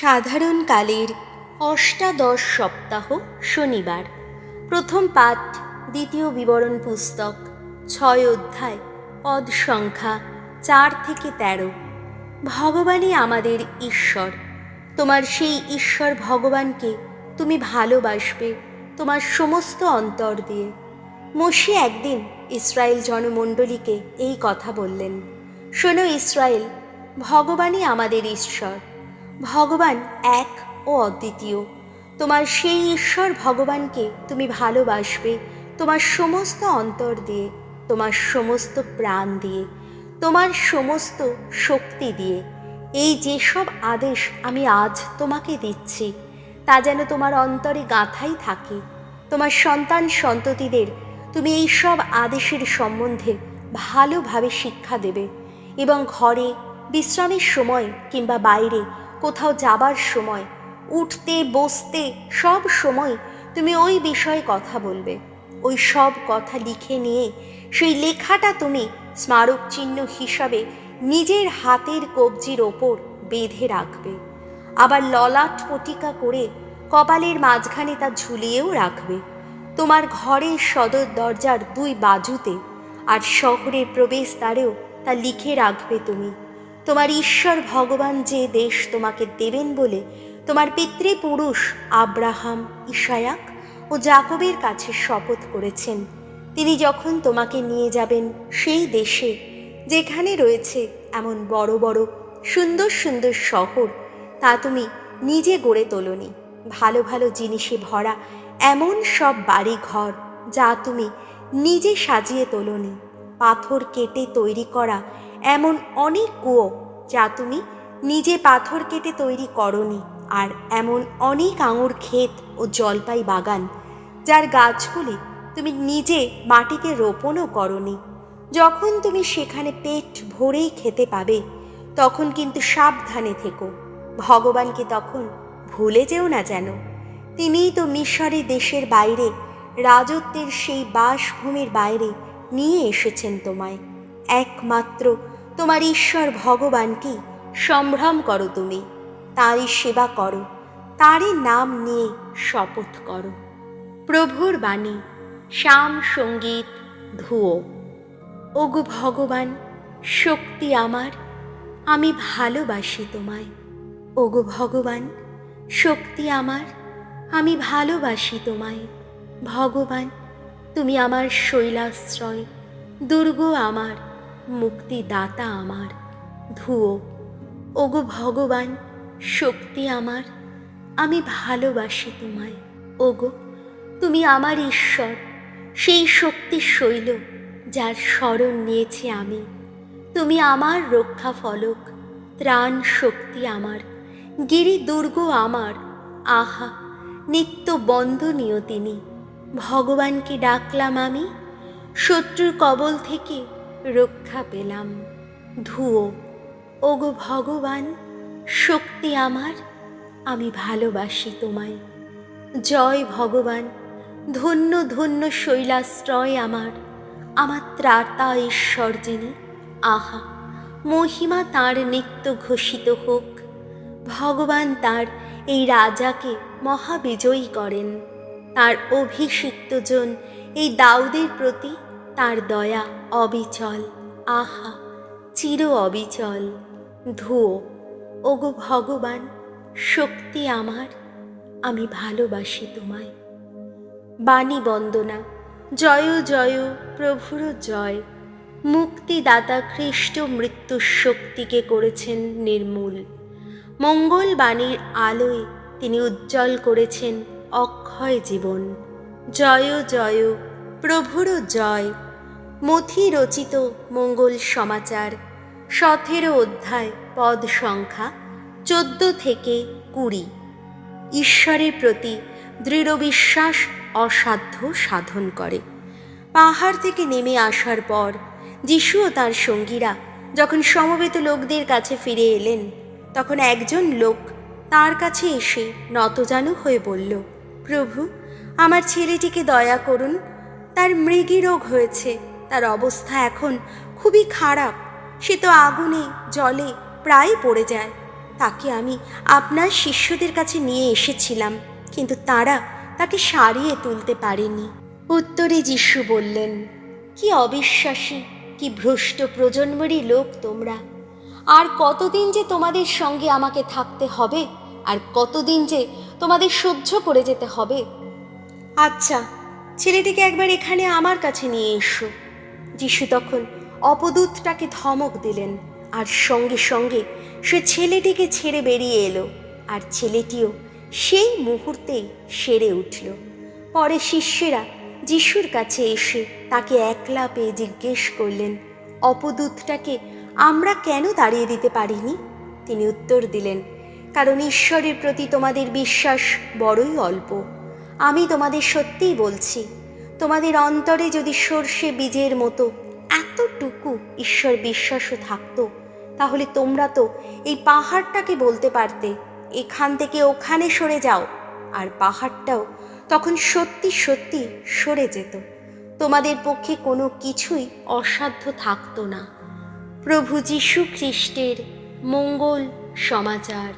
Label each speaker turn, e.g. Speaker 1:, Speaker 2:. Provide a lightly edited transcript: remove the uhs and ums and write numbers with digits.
Speaker 1: সাধারণকালের অষ্টাদশ সপ্তাহ শনিবার। প্রথম পাঠ দ্বিতীয় বিবরণ পুস্তক 6 অধ্যায় পদ সংখ্যা 4 থেকে 13। ভগবানই আমাদের ঈশ্বর। তোমার সেই ঈশ্বর ভগবানকে তুমি ভালোবাসবে তোমার সমস্ত অন্তর দিয়ে। মোশে একদিন ইসরায়েল জনমণ্ডলীকে এই কথা বললেন, শোনো ইসরায়েল, ভগবানই আমাদের ঈশ্বর। ভগবান এক ও অদ্বিতীয়। তোমার সেই ঈশ্বর ভগবানকে তুমি ভালোবাসবে তোমার সমস্ত অন্তর দিয়ে, তোমার সমস্ত প্রাণ দিয়ে, তোমার সমস্ত শক্তি দিয়ে। এই যেসব আদেশ আমি আজ তোমাকে দিচ্ছি তা যেন তোমার অন্তরে গাঁথাই থাকে। তোমার সন্তান সন্ততিদের তুমি এই সব আদেশের সম্বন্ধে ভালোভাবে শিক্ষা দেবে এবং ঘরে বিশ্রামের সময় কিংবা বাইরে কোথাও যাবার সময়, উঠতে বসতে সব সময় তুমি ওই বিষয়ে কথা বলবে। ওই সব কথা লিখে নিয়ে সেই লেখাটা তুমি স্মারক চিহ্ন হিসাবে নিজের হাতের কবজির ওপর বেঁধে রাখবে। আবার ললাট পটিকা করে কপালের মাঝখানে তা ঝুলিয়েও রাখবে। তোমার ঘরের সদর দরজার 2 বাজুতে আর শহরের প্রবেশদ্বারেও তা লিখে রাখবে তুমি। তোমার ঈশ্বর ভগবান যে দেশ তোমাকে দেবেন বলে তোমার পিতৃপুরুষ আব্রাহাম, ইসায়াক ও যাকবের কাছে শপথ করেছেন, তিনি যখন তোমাকে নিয়ে যাবেন সেই দেশে যেখানে রয়েছে এমন বড় বড় সুন্দর সুন্দর শহর, তা তুমি নিজে গড়ে তোলনি। ভালো ভালো জিনিসে ভরা এমন সব বাড়ি ঘর যা তুমি নিজে সাজিয়ে তোলনি। পাথর কেটে তৈরি করা এমন অনেক কুয়ো যা তুমি নিজে পাথর কেটে তৈরি করনি। আর এমন অনেক আঙুর ক্ষেত ও জলপাই বাগান যার গাছগুলি তুমি নিজে মাটিতে রোপণও করনি। যখন তুমি সেখানে পেট ভরেই খেতে পাবে তখন কিন্তু সাবধানে থেকো, ভগবানকে তখন ভুলে যেও না যেন। তিনিই তো মিশরে দেশের বাইরে, রাজত্বের সেই বাসভূমির বাইরে নিয়ে এসেছেন তোমায়। একমাত্র তোমার ঈশ্বর ভগবানকেই সম্ভ্রম করো, তুমি তাঁরই সেবা করো, তাঁরই নাম নিয়ে শপথ করো। প্রভুর বাণী, শাম সঙ্গীত ধুয়ো। ওগো ভগবান, শক্তি আমার, আমি ভালোবাসি তোমায়। ওগো ভগবান, শক্তি আমার, আমি ভালোবাসি তোমায়। ভগবান, তুমি আমার শৈলাশ্রয়, দুর্গ আমার, মুক্তিদাতা আমার, ধুয়ো। ওগো ভগবান, শক্তি আমার, আমি ভালোবাসি তোমায়। ওগো, তুমি আমার ঈশ্বর, সেই শক্তি শৈল যার শরণ নিয়েছি আমি। তুমি আমার রক্ষা ফলক, ত্রাণ শক্তি আমার, গিরি দুর্গ আমার। আহা, নিত্য বন্দনীয় তিনি। ভগবানকে ডাকলাম আমি, শত্রুর কবল থেকে রক্ষা পেলাম। ধুয়ো। ওগো ভগবান, শক্তি আমার, আমি ভালোবাসি তোমায়। জয় ভগবান, ধন্য ধন্য শৈলাশ্রয় আমার, আমার ত্রাতা ঈশ্বর যিনি। আহা, মহিমা তাঁর নিত্য ঘোষিত হোক। ভগবান তাঁর এই রাজাকে মহাবিজয়ী করেন। তাঁর অভিষিক্তজন এই দাউদের প্রতি তাঁর দয়া অবিচল। আহা, চির অবিচল। ধুয়ো। ওগো ভগবান, শক্তি আমার, আমি ভালোবাসি তোমায়। বাণী বন্দনা। জয় জয় প্রভুর জয়। মুক্তিদাতা খ্রিস্ট মৃত্যুর শক্তিকে করেছেন নির্মূল। মঙ্গল বাণীর আলোয় তিনি উজ্জ্বল করেছেন অক্ষয় জীবন। জয় জয় প্রভুর জয়। মথি রচিত মঙ্গল সমাচার 17 অধ্যায় পদ সংখ্যা 14 থেকে 20। ঈশ্বরের প্রতি দৃঢ় বিশ্বাস অসাধ্য সাধন করে। পাহাড় থেকে নেমে আসার পর যিশু ও তাঁর সঙ্গীরা যখন সমবেত লোকদের কাছে ফিরে এলেন, তখন একজন লোক তাঁর কাছে এসে নতজানু হয়ে বলল, প্রভু, আমার ছেলেটিকে দয়া করুন। তার মৃগী রোগ হয়েছে, তার অবস্থা এখন খুবই খারাপ। সে তো আগুনে জলে প্রায় পড়ে যায়। তাকে আমি আপনার শিষ্যদের কাছে নিয়ে এসেছিলাম, কিন্তু তারা তাকে সারিয়ে তুলতে পারেনি। উত্তরে যিশু বললেন, কি অবিশ্বাসী, কি ভ্রষ্ট প্রজন্মেরই লোক তোমরা! আর কতদিন যে তোমাদের সঙ্গে আমাকে থাকতে হবে, আর কতদিন যে তোমাদের সহ্য করে যেতে হবে? আচ্ছা, ছেলেটিকে একবার এখানে আমার কাছে নিয়ে এসো। যিশু তখন অপদূতটাকে ধমক দিলেন, আর সঙ্গে সঙ্গে সে ছেলেটিকে ছেড়ে বেরিয়ে এলো, আর ছেলেটিও সেই মুহূর্তেই সেরে উঠল। পরে শিষ্যেরা যিশুর কাছে এসে তাকে একলা পেয়ে জিজ্ঞেস করলেন, অপদূতটাকে আমরা কেন তাড়িয়ে দিতে পারিনি? তিনি উত্তর দিলেন, কারণ ঈশ্বরের প্রতি তোমাদের বিশ্বাস বড়ই অল্প। আমি তোমাদের সত্যিই বলছি, তোমাদের অন্তরে যদি সর্ষে বীজের মতো এতটুকু ঈশ্বর বিশ্বাসও থাকতো, তাহলে তোমরা তো এই পাহাড়টাকে বলতে পারতে, এখান থেকে ওখানে সরে যাও, আর পাহাড়টাও তখন সত্যি সত্যি সরে যেত। তোমাদের পক্ষে কোনো কিছুই অসাধ্য থাকতো না। প্রভু যীশু খ্রিস্টের মঙ্গল সমাচার।